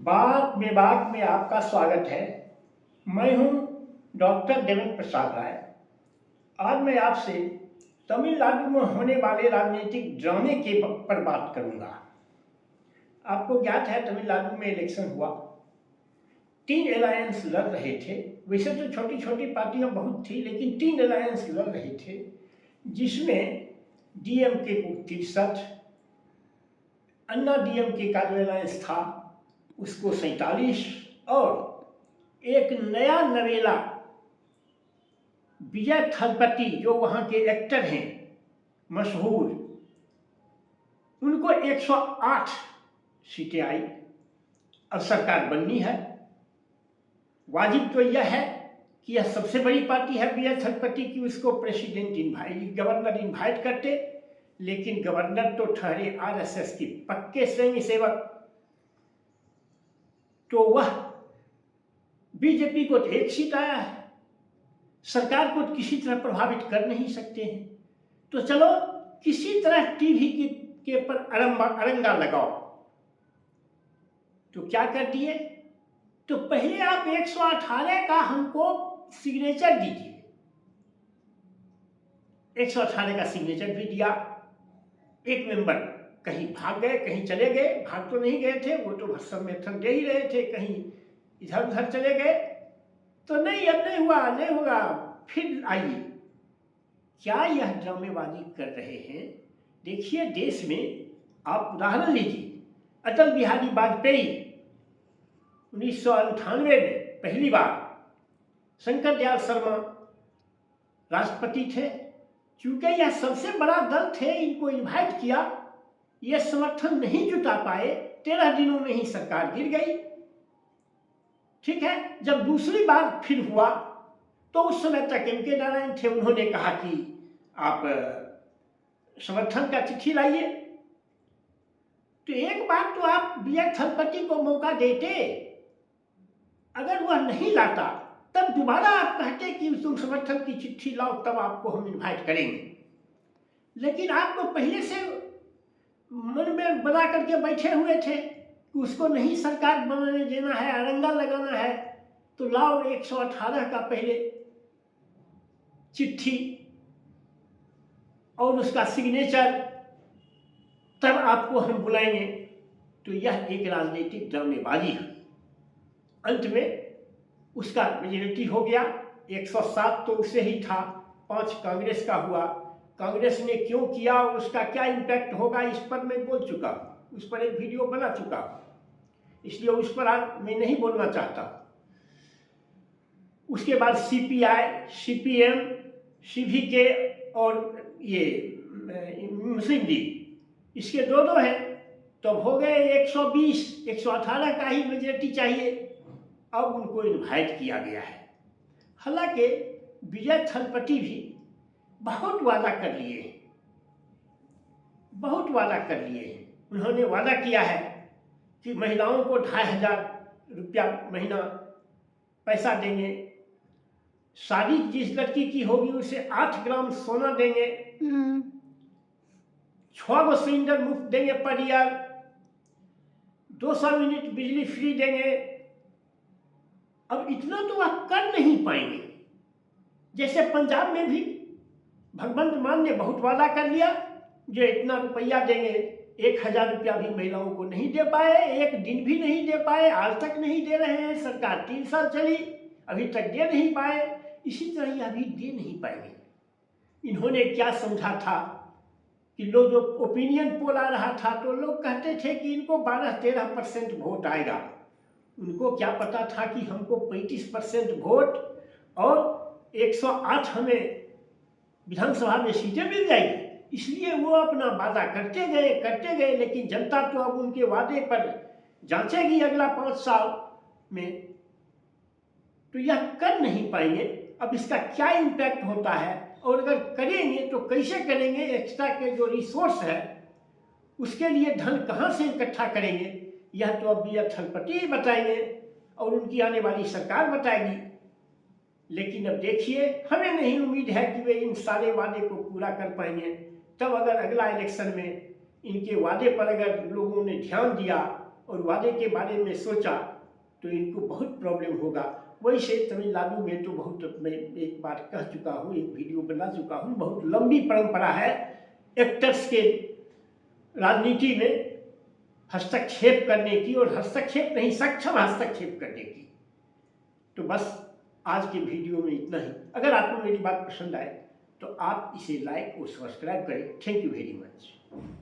बात विभाग में आपका स्वागत है। मैं हूं डॉक्टर देवेंद्र प्रसाद राय। आज मैं आपसे तमिलनाडु में होने वाले राजनीतिक ड्रामे के पर बात करूंगा। आपको ज्ञात है तमिलनाडु में इलेक्शन हुआ, 3 अलायंस लड़ रहे थे। वैसे तो छोटी छोटी पार्टियां बहुत थी, लेकिन 3 अलायंस लड़ रहे थे, जिसमें डीएमके को 63, अन्ना डीएमके का जो अलायंस था उसको 47, और एक नया नवेला विजय थलपति जो वहाँ के एक्टर हैं मशहूर, उनको 108 सीटें आई। अब सरकार बननी है। वाजिब तो यह है कि यह सबसे बड़ी पार्टी है विजय थलपति की, उसको गवर्नर इन्वाइट करते, लेकिन गवर्नर तो ठहरे आरएसएस की पक्के स्वयं सेवक, तो वह बीजेपी को तो 1 सीट आया है, सरकार को किसी तरह प्रभावित कर नहीं सकते हैं। तो चलो किसी तरह टीवी के पर अरंगा लगाओ। तो क्या कर दिए, तो पहले आप 118 का हमको सिग्नेचर दीजिए। 118 का सिग्नेचर भी दिया। एक मेंबर कहीं भाग गए, कहीं चले गए, भाग तो नहीं गए थे, वो तो समर्थन दे ही रहे थे, कहीं इधर उधर चले गए। तो नहीं, अब नहीं हुआ, नहीं होगा, फिर आइए। क्या यह ड्रामेबाजी कर रहे हैं? देखिए, देश में आप उदाहरण लीजिए, अटल बिहारी वाजपेयी 1998 में पहली बार, शंकर दयाल शर्मा राष्ट्रपति थे। चूंकि यह सबसे बड़ा दल थे, इनको इन्वाइट किया, यह समर्थन नहीं जुटा पाए, 13 दिनों में ही सरकार गिर गई। ठीक है, जब दूसरी बार फिर हुआ तो उस समय तक एम.के. नारायण थे, उन्होंने कहा कि आप समर्थन का चिट्ठी लाइए। तो एक बार तो आप विजय थलपति को मौका देते, अगर वह नहीं लाता तब दोबारा आप कहते कि तुम समर्थन की चिट्ठी लाओ, तब आपको हम इन्वाइट करेंगे। लेकिन आप तो पहले से मन में बना करके बैठे हुए थे कि उसको नहीं सरकार बनाने देना है, अरंगा लगाना है, तो लाओ 118 का पहले चिट्ठी और उसका सिग्नेचर, तब आपको हम बुलाएंगे। तो यह एक राजनीतिक ड्रामेबाजी है। अंत में उसका मेजोरिटी हो गया, 107 तो उसे ही था, 5 कांग्रेस का हुआ। कांग्रेस ने क्यों किया और उसका क्या इम्पैक्ट होगा, इस पर मैं बोल चुका, उस पर एक वीडियो बना चुका, इसलिए उस पर आज मैं नहीं बोलना चाहता। उसके बाद सीपीआई, सीपीएम, सीवीके और ये मुस्लिम लीग, इसके दो हैं, तो हो गए 120। 118 का ही मेजोरिटी चाहिए। अब उनको इन्वाइट किया गया है। हालांकि विजय थलपति भी बहुत वादा कर लिए हैं, बहुत वादा कर लिए हैं। उन्होंने वादा किया है कि महिलाओं को 2500 रुपया महीना पैसा देंगे, शादी जिस लड़की की होगी उसे 8 ग्राम सोना देंगे, 6 गो सिलेंडर मुफ्त देंगे पर ईयर, 200 यूनिट बिजली फ्री देंगे। अब इतना तो आप कर नहीं पाएंगे। जैसे पंजाब में भी भगवंत मान ने बहुत वादा कर लिया, जो इतना रुपया देंगे, 1000 रुपया भी महिलाओं को नहीं दे पाए, एक दिन भी नहीं दे पाए, आज तक नहीं दे रहे हैं। सरकार 3 साल चली, अभी तक दे नहीं पाए। इसी तरह ये अभी दे नहीं पाएंगे। इन्होंने क्या समझा था कि लोग जो ओपिनियन पोल आ रहा था, तो लोग कहते थे कि इनको 12-13% वोट आएगा। उनको क्या पता था कि हमको 35% वोट और 108 हमें विधानसभा में सीटें मिल जाएगी। इसलिए वो अपना वादा करते गए, लेकिन जनता तो अब उनके वादे पर जांचेगी अगला 5 साल में, तो यह कर नहीं पाएंगे। अब इसका क्या इम्पैक्ट होता है, और अगर करेंगे तो कैसे करेंगे, एक्स्ट्रा के जो रिसोर्स है उसके लिए धन कहाँ से इकट्ठा करेंगे, यह तो अब विजय थलपति ही बताएंगे और उनकी आने वाली सरकार बताएगी। लेकिन अब देखिए, हमें नहीं उम्मीद है कि वे इन सारे वादे को पूरा कर पाएंगे। तब अगर अगला इलेक्शन में इनके वादे पर अगर लोगों ने ध्यान दिया और वादे के बारे में सोचा तो इनको बहुत प्रॉब्लम होगा। वैसे तमिलनाडु में तो बहुत, मैं एक बार कह चुका हूँ, एक वीडियो बना चुका हूँ, बहुत लंबी परंपरा है एक्टर्स के राजनीति में हस्तक्षेप करने की, और हस्तक्षेप नहीं, सक्षम हस्तक्षेप करने की। तो बस आज के वीडियो में इतना ही। अगर आपको मेरी बात पसंद आए तो आप इसे लाइक और सब्सक्राइब करें। Thank you very much.